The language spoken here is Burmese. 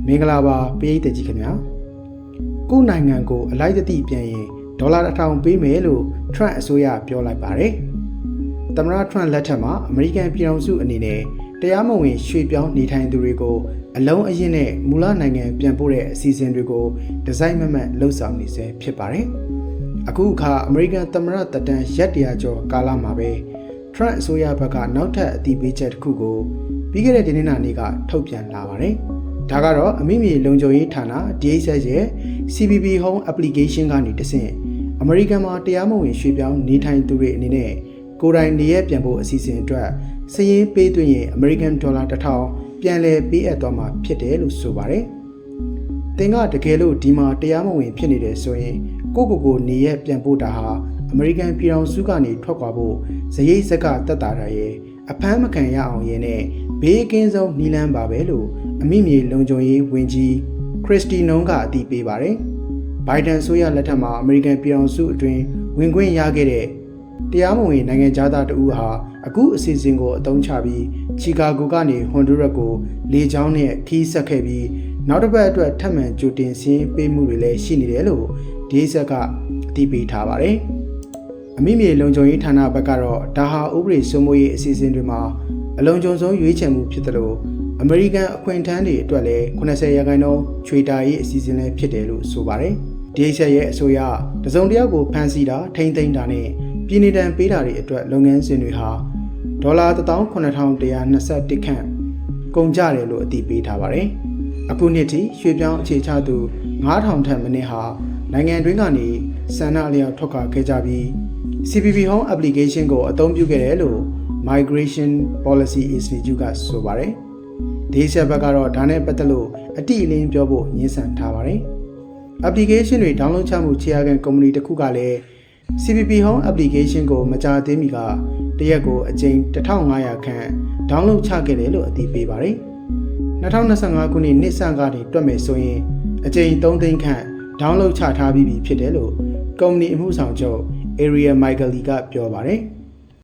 မင်္ဂလာပါပရိသတ်ကြီးခင်ဗျာကို့နိုင်ငံကိုအလိုက်အသည့်ပြန်ရင်ဒေါ်လာ1000ပေးမယ်လို့ထရန့်အစိုးရပြောလိုက်ပါတယ်သမ္မတထရန့်လက်ထက်မှာအမေရိကန်ပြည်ထောင်စုအနေနဲ့တရားမဝင်ရွှေ့ပြောင်းနေထိုင်သူတွေကိုအလုံးအရင်းနဲ့မူလနိုင်ငံပြန်ပို့တဲ့အစီအစဉ်တွေကိုဒီဇိုင်းမမတ်လှုပ်ဆောင်နေစေဖြစ်ပါတယ်အခုအခါအမေရိကန်သမ္မတတပ်တန်းရက်တရာကျော်ကာလမှာပဲထရန့်အစိုးရဘက်ကနောက်ထပ်အတည်ပြုချက်တစ်ခုကိုပြီးခဲ့တဲ့ဒီနေ့နေ့ကထုတ်ပြန်လာပါတယ်ဒါကတော့အမိမြေလုံခြုံရေးဌာန DHS ရဲ့ CBP Home Application ကနေတဆင့်အမေရိကန်မှာတရားမဝင်ရွှေ့ပြောင်းနေထိုင်သူတွေအနေနဲ့ကိုယ်တိုင်နေရပြန်ဖို့အစီအစဉ်အတွက်စည်ရင်းပေးသွင်းရင်အမေရိကန်ဒေါ်လာ1000ပြန်လည်ပေးအပ်သွားမှာဖြစ်တယ်လို့ဆိုပါတယ်။တင်ကတကယ်လို့ဒီမှာတရားမဝင်ဖြစ်နေတယ်ဆိုရင်ကိုနေရပြန်ဖို့တာဟာအမေရိကန်ပြည်ထောင်စုကနေထွက်ခွာဖို့ဇရိတ်ဇက်ကတက်တာရဲ့အဖမ်းမခံရအောင်ရဲနဲ့ဘေးကင်းဆုံးနီလန်းပါပဲလို့အမိမြေလုံခြုံရေးဝန်ကြီးခရစ္စတီနုံကအတည်ပြုပါတယ်။ဘိုင်ဒန်ဆိုရလက်ထက်မှာအမေရိကန်ပြည်ထောင်စုအတွင်းဝင်ခွင့်ရခဲ့တဲ့တရားမဝင်နိုင်ငံသားတဦးဟာအခုအစီအစဉ်ကိုအသုံးချပြီးချီကာဂိုကနေဟွန်ဒူရက်ကိုလေကြောင်းနဲ့ခီးဆက်ခဲ့ပြီးနောက်တစ်ပတ်အတွက်ထပ်မံကြိုတင်စင်းပေးမှုတွေလည်းရှိနေတယ်လို့ DHS ကအတည်ပြုထားပါတယ်။အမိမြေလုံခြုံရေးဌာနဘက်ကတော့ဒါဟာဥပဒေစိုးမိုးရေးအစီအစဉ်တွေမှာအလုံးစုံဆုံးရွေးချယ်မှုဖြစ်တယ်လို့အမေရိကန်အခွင့်အရေးတွေအတွက်လည်း80%ချွေတာရေးအစီအစဉ်လည်းဖြစ်တယ်လို့ဆိုပါတယ်။ DHS ရဲ့အဆိုအရတစုံတစ်ယောက်ကိုဖမ်းဆီးတာထိန်းသိမ်းတာနဲ့ပြည်내တံပေးတာတွေအတွက်လုပ်ငန်းစဉ်တွေဟာဒေါ်လာ18121ခန့်ကုန်ကြတယ်လို့အတည်ပြုထားပါတယ်။အခုနှစ်ထိရွှေ့ပြောင်းအခြေချသူ9000ထက်မနည်းဟာနိုင်ငံတွင်းကနေဆန္ဒအလျောက်ထွက်ခွာခဲ့ကြပြီး CBP Home Application ကိုအသုံးပြုခဲ့တယ်လို့ Migration Policy Institute ကဆိုပါတယ်။ဒေသဘက်ကတော့ဒါနဲ့ပတ်သက်လို့အတိအလင်းပြောဖို့ညှင်းဆန်ထားပါတယ်။ application တွေ download ချမှုခြေရာခံကုမ္ပဏီတစ်ခုကလည်း CBP Home Application ကိုမကြာသေးမီကတရက်ကိုအကြိမ်1500ခန့် download ချခဲ့တယ်လို့အတည်ပြုပါတယ်။2025ခုနှစ်နှစ်ဆန်းကနေတွက်မယ်ဆိုရင်အကြိမ်3သိန်းခန့် download ချထားပြီးပြီဖြစ်တယ်လို့ကုမ္ပဏီအမှုဆောင်ချုပ် Area Michael Lee ကပြောပါတယ်။